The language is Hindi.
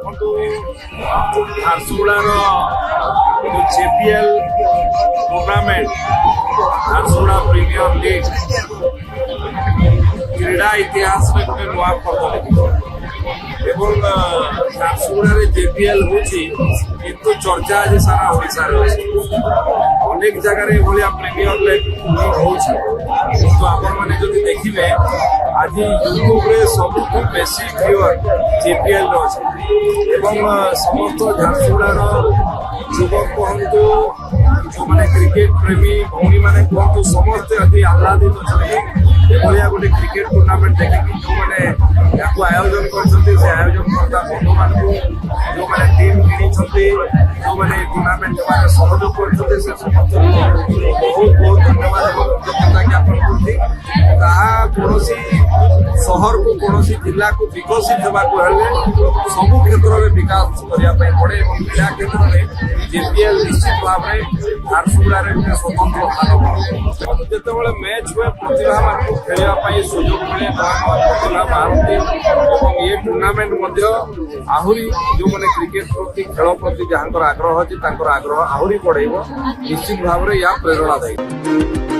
ଦେଖନ୍ତୁ ଝାରସୁଗୁଡ଼ାର जो JPL tournament Jharsuguda premier league क्रीड़ा इतिहास में गोटे नुआ पर्व एवं झारसुगुड़ा JPL होची किंतु चर्चा आज सारा ओडिशा अनेक जगह ये प्रीमियर लीग होची तो आपण मैंने जो देखिए आज यूट्यूब रे सबुठ बेसी व्यूअर JPL एवं समस्त झारसुगुड़ा युवक कहतु जो मैंने क्रिकेट प्रेमी भौणी मैंने कहतु समस्ते अति आह्लादित अच्छा गोटे क्रिकेट टूर्नामेंट देखिए जो मैंने आयोजन कर आयोजन करता बंधु मान जो मैंने टीम किणी जो मैंने टूर्नामेंट सहयोग कर बहुत बहुत धन्यवाद कृतज्ञता ज्ञापन करुँगी सहर को कौन जिला को विकसित होगा सबू क्षेत्र में विकास करने पड़े क्रीड़ा क्षेत्र में JPL निश्चित भाव में झारसुगुड़ा गोटे स्वतंत्र स्थान जो मैच हुए प्रतिभा मान खेलने सुजोग मिले नुआ नुआ प्रतिभा बाहर और ये टूर्नामेंट आहरी जो मैंने क्रिकेट प्रति खेल प्रति जहाँ आग्रह अच्छी आग्रह आहरी बढ़ेब निश्चित भाव में या प्रेरणा दायी।